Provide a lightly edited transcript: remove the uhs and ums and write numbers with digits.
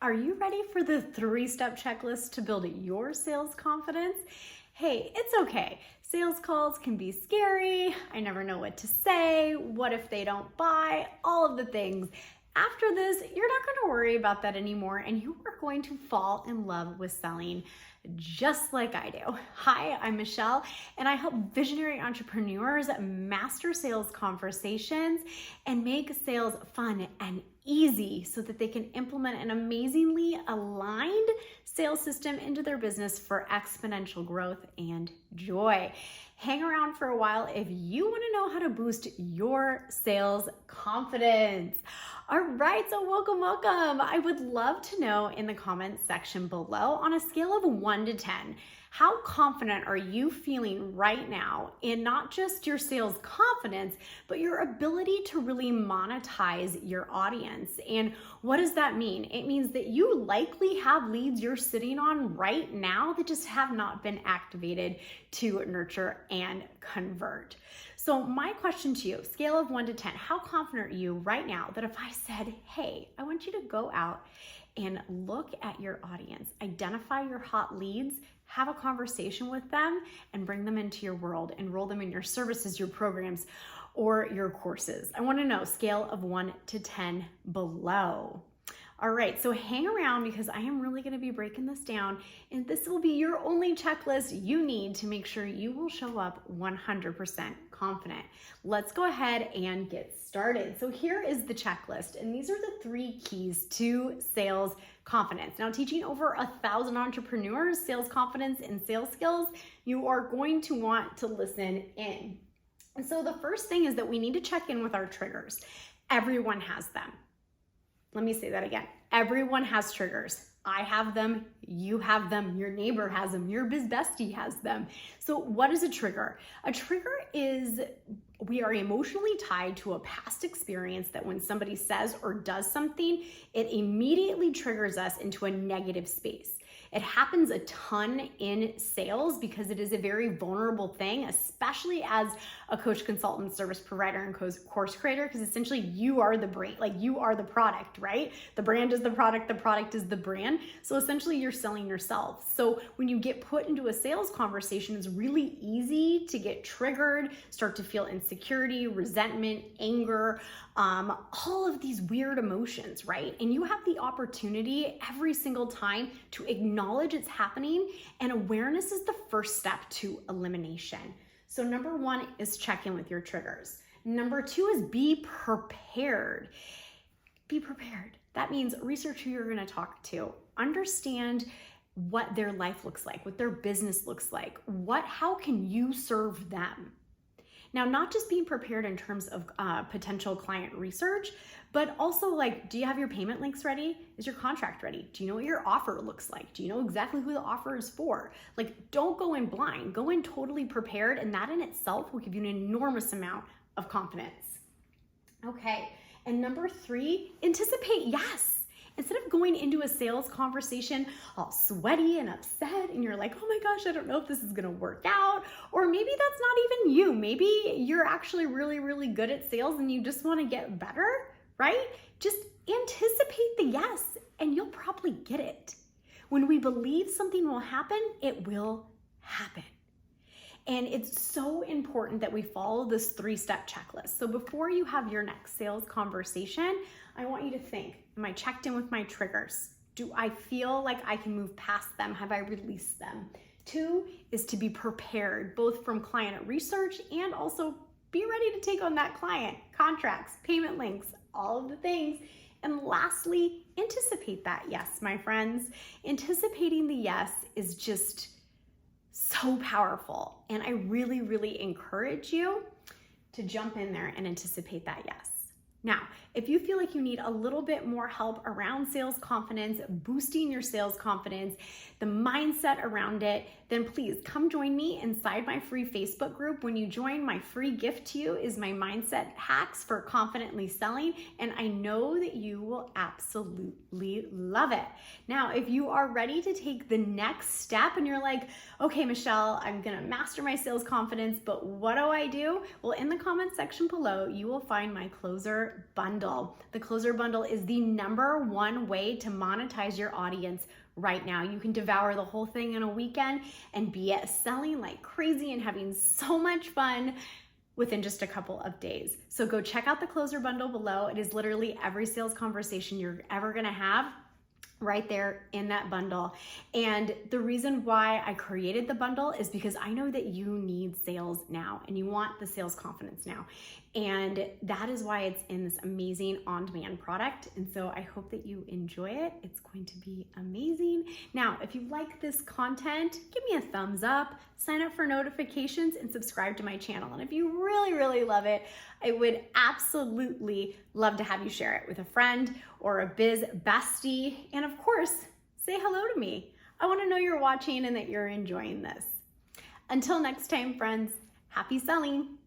Are you ready for the 3-step checklist to build your sales confidence? Hey, it's okay. Sales calls can be scary. I never know what to say. What if they don't buy? All of the things. After this, you're not going to worry about that anymore, and you are going to fall in love with selling just like I do. Hi, I'm Michelle, and I help visionary entrepreneurs master sales conversations and make sales fun and easy so that they can implement an amazingly aligned sales system into their business for exponential growth and joy. Hang around for a while if you want to know how to boost your sales confidence. All right, so welcome. I would love to know in the comments section below, on a scale of 1 to 10, how confident are you feeling right now in not just your sales confidence, but your ability to really monetize your audience? And what does that mean? It means that you likely have leads you're sitting on right now that just have not been activated to nurture and convert. So my question to you, scale of 1 to 10, how confident are you right now that if I said, hey, I want you to go out and look at your audience, identify your hot leads, have a conversation with them, and bring them into your world, enroll them in your services, your programs, or your courses? I want to know scale of 1 to 10 below. All right, so hang around because I am really going to be breaking this down, and this will be your only checklist you need to make sure you will show up 100% confident. Let's go ahead and get started. So here is the checklist, and these are the 3 keys to sales confidence. Now, teaching over 1,000 entrepreneurs sales confidence and sales skills, you are going to want to listen in. And so the first thing is that we need to check in with our triggers. Everyone has them. Let me say that again. Everyone has triggers. I have them, you have them, your neighbor has them, your biz bestie has them. So what is a trigger? A trigger is we are emotionally tied to a past experience that when somebody says or does something, it immediately triggers us into a negative space. It happens a ton in sales because it is a very vulnerable thing, especially as a coach, consultant, service provider, and course creator, because essentially you are the brand, like you are the product, right? The brand is the product is the brand. So essentially you're selling yourself. So when you get put into a sales conversation, it's really easy to get triggered, start to feel insecurity, resentment, anger, all of these weird emotions, right? And you have the opportunity every single time to acknowledge it's happening, and awareness is the first step to elimination. So number 1 is check in with your triggers. Number 2 is be prepared. Be prepared. That means research who you're going to talk to, understand what their life looks like, what their business looks like, how can you serve them? Now, not just being prepared in terms of potential client research, but also like, do you have your payment links ready? Is your contract ready? Do you know what your offer looks like? Do you know exactly who the offer is for? Like, don't go in blind, go in totally prepared, and that in itself will give you an enormous amount of confidence. Okay, and number 3, anticipate yes. Instead of going into a sales conversation all sweaty and upset and you're like, oh my gosh, I don't know if this is gonna work out, or maybe that's not even you. Maybe you're actually really, really good at sales and you just wanna get better, right? Just anticipate the yes and you'll probably get it. When we believe something will happen, it will happen. And it's so important that we follow this 3-step checklist. So before you have your next sales conversation, I want you to think, am I checked in with my triggers? Do I feel like I can move past them? Have I released them? 2 is to be prepared, both from client research and also be ready to take on that client, contracts, payment links, all of the things. And lastly, anticipate that yes, my friends. Anticipating the yes is just so powerful. And I really, really encourage you to jump in there and anticipate that yes. Now, if you feel like you need a little bit more help around sales confidence, boosting your sales confidence, the mindset around it, then please come join me inside my free Facebook group. When you join, my free gift to you is my mindset hacks for confidently selling, and I know that you will absolutely love it. Now, if you are ready to take the next step and you're like, okay, Michelle, I'm gonna master my sales confidence, but what do I do? Well, in the comments section below, you will find my closer Closer Bundle. The Closer Bundle is the #1 way to monetize your audience right now. You can devour the whole thing in a weekend and be selling like crazy and having so much fun within just a couple of days. So go check out the Closer Bundle below. It is literally every sales conversation you're ever gonna have right there in that bundle. And the reason why I created the bundle is because I know that you need sales now and you want the sales confidence now. And that is why it's in this amazing on-demand product. And so I hope that you enjoy it. It's going to be amazing. Now, if you like this content, give me a thumbs up, sign up for notifications, and subscribe to my channel. And if you really, really love it, I would absolutely love to have you share it with a friend or a biz bestie. And of course, say hello to me. I want to know you're watching and that you're enjoying this. Until next time, friends, happy selling.